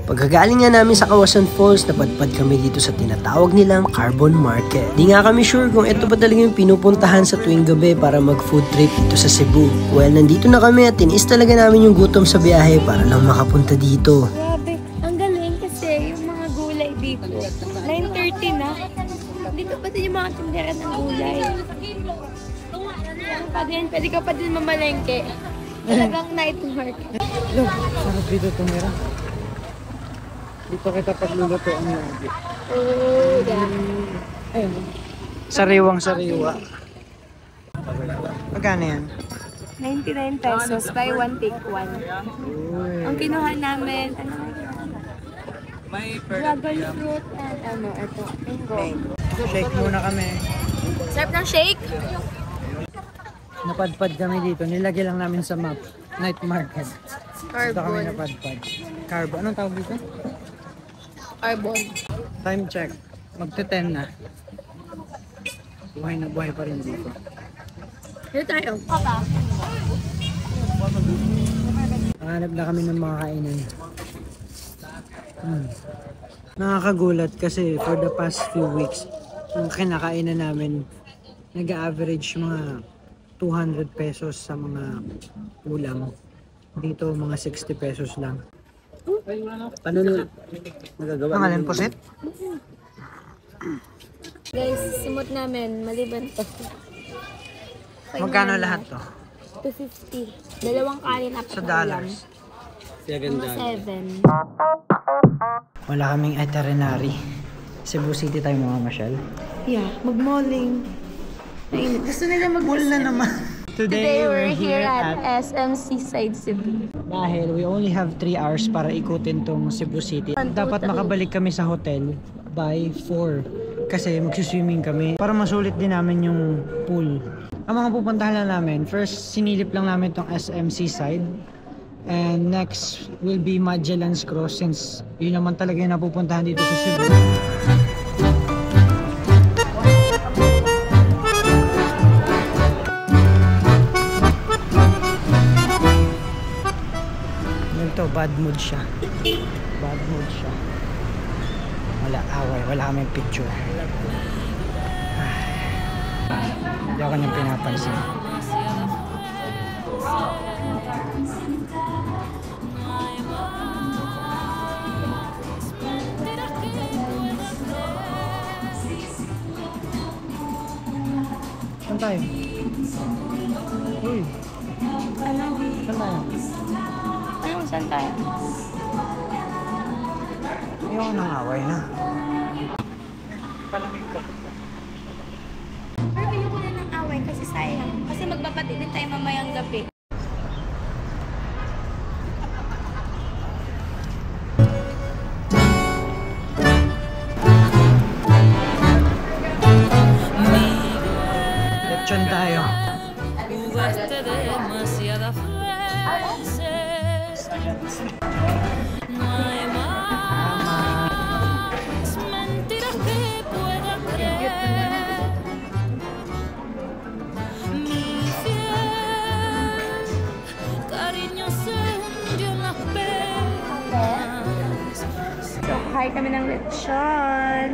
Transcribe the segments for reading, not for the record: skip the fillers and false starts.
Pagkagaling nga namin sa Kawasan Falls, napadpad kami dito sa tinatawag nilang Carbon Market. Di nga kami sure kung ito pa talaga yung pinupuntahan sa tuwing gabi para mag food trip dito sa Cebu. Well, nandito na kami at tinis talaga namin yung gutom sa biyahe para lang makapunta dito. Grabe, ang galing kasi yung mga gulay dito. 9:30 na. Dito pa din yung mga tindera ng gulay. Pwede ka pa din mamalengke. Talagang night market. Look, sarap dito tumira. Dito kita pagluluto ang lagi. Oh, yeah. Ayun. Sariwang-sariwa. Magkano yan? 99 pesos, buy one, take one. Ang kinuha namin, ano dragon fruit and ito, mango. Shake muna kami. Sarap ng shake? Napadpad kami dito. Nilagay lang namin sa map. Night market. Dito kami napadpad. Carbon. Anong tawag dito? Carbon. Time check. Magte-10 na. Buhay na buhay pa rin dito. Dito tayo. Hanap na kami ng mga kainan. Nakakagulat kasi for the past few weeks, yung kinakainan namin, nag-average mga 200 pesos sa mga ulam. Dito mga 60 pesos lang. Paano nagagawa? Ang alin po, Seth? Guys, simot namin, maliban to. Magkano lahat to? 250. Dalawang kanin, apat Sa na ulam. dollars. Mga 7. Wala kaming itinerary. Cebu City tayo mga masyal. Yeah, mag-malling. Gusto nila mag-mall na naman. Today we're here at SMC Side Cebu. Dahil we only have 3 hours para ikutin tong Cebu City. Dapat makabalik kami sa hotel by 4. Kasi magsiswimming kami. Para masulit din namin yung pool. Ang mga pupuntahan lang namin, first sinilip lang namin tong SMC Side. And next will be Magellan's Cross since yun naman talaga yung napupuntahan dito sa Cebu. Ito, bad mood siya. Bad mood siya. Wala away, wala kaming picture. Hindi ako niyang pinapansin. Saan tayo? Uy! Ano? Saan tayo? Ano? Saan tayo? Ayoko nang away na. Palamig ka. Pero ayoko na ng away kasi sayang. Kasi magbabati din tayo mamayang gabi. Lechon tayo. So, kain kami ng lechon.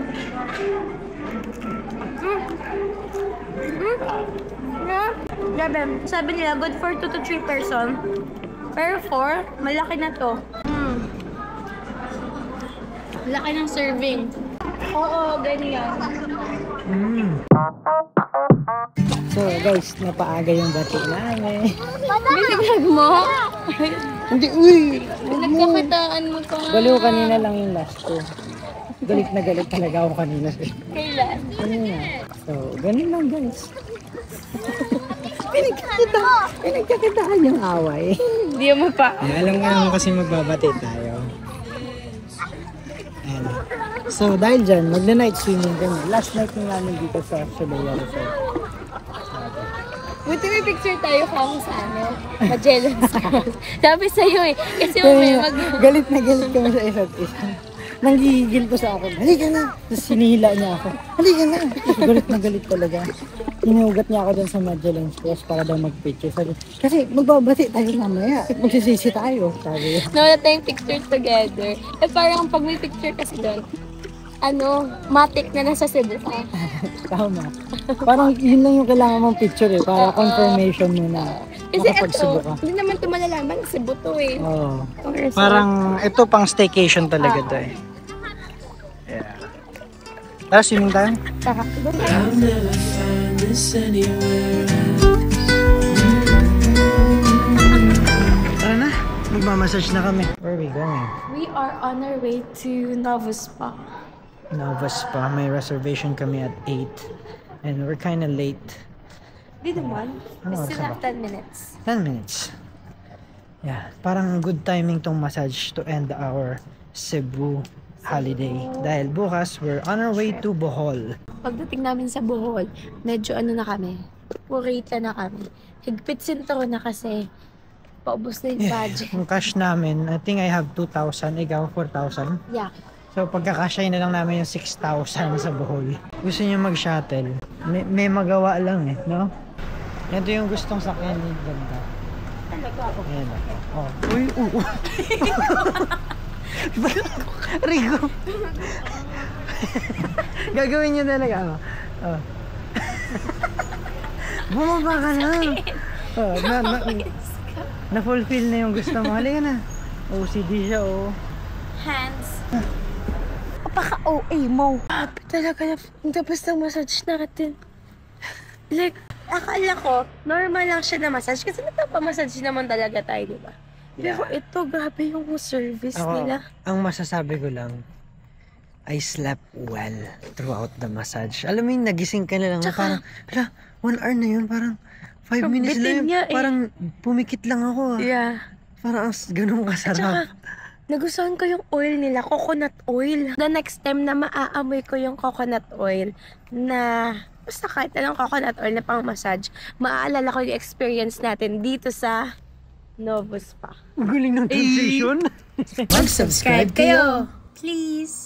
Grabe, sabi nila good for 2 to 3 person. Pero 4, malaki na to. Laki ng serving. Oo, ganyan. So guys, napaaga yung bati namin. Biniglag mo? Hindi, uy! Nagkakitaan mo pa nga. Baliw kanina lang yung last ko. Galit na galit talaga ako kanina. Kailan? Kanina. So, ganun lang guys. Pinagkakitaan yung away. Hindi mo pa. Alam nga naman kasi magbabati tayo. Ayan. So, dahil dyan, magna-night swimming kami. Last night na namin dito sa Shabaya Resort. Buti may picture tayo kung sa ano, Magellan's Cross. Sabi sa'yo eh, kasi mamaya Galit na galit kami sa isa't isa. nanggigigil ko sa akin. Halika na! Tapos sinihila niya ako. Halika na! Galit na galit talaga. Hinugat niya ako dun sa Magellan Cross para daw mag-picture. Sabi, kasi magbabati tayo mamaya. Magsisisi tayo. Sabi. Nawala tayong picture together. Eh parang pag may picture kasi doon, matik na nasa Cebu ka. Tama. Parang yun lang yung kailangan mong picture eh. Para confirmation mo na Kasi makapag-Cebu ka. hindi naman ito malalaman, Cebu to eh. Oo. Or Parang ito pang staycation talaga to eh. Yeah. Tara, swimming tayo. Saka, I'll never find this anywhere. Tara na. Magmamassage na kami. Where are we going? we are on our way to Novus Spa. Nova Spa. May reservation kami at 8. And we're kinda late. Di naman. We Ano still oras na have ba? 10 minutes. 10 minutes. Yeah. Parang good timing tong massage to end our Cebu holiday. Dahil bukas, we're on our way to Bohol. Pagdating namin sa Bohol, medyo na kami. Purita na kami. Higpit sinto na kasi paubos na yung budget. Yung cash namin, I think I have 2,000. Ikaw, 4,000. Yeah. So pagkakasya na lang namin yung 6,000 sa Bohol. Gusto niyo mag-shuttle? May magawa lang eh, no? Ito yung gustong sakyan ni Ganda. Ayan. Oh. Uy, Rico. Gagawin niyo talaga. Oh. Bumaba ka na. Oh, na-fulfill na yung gusto mo. Halika na. OCD siya, oh. Hands. Paka-OA mo. Happy talaga na tapos ng massage natin. Like, akala ko, normal lang siya na massage kasi nagpapamassage naman talaga tayo, di ba? Pero ito, grabe yung service nila. Ang masasabi ko lang, I slept well throughout the massage. Alam mo yung nagising ka na lang, parang, 1 hour na yun, parang 5 minutes na yun. Parang pumikit lang ako. Yeah. Parang ganun kasarap. Nagustuhan ko yung oil nila, coconut oil. The next time na maaamoy ko yung coconut oil na basta kahit anong coconut oil na pang massage, maaalala ko yung experience natin dito sa Novus Spa. Magaling ng transition. Mag-subscribe kayo. Please!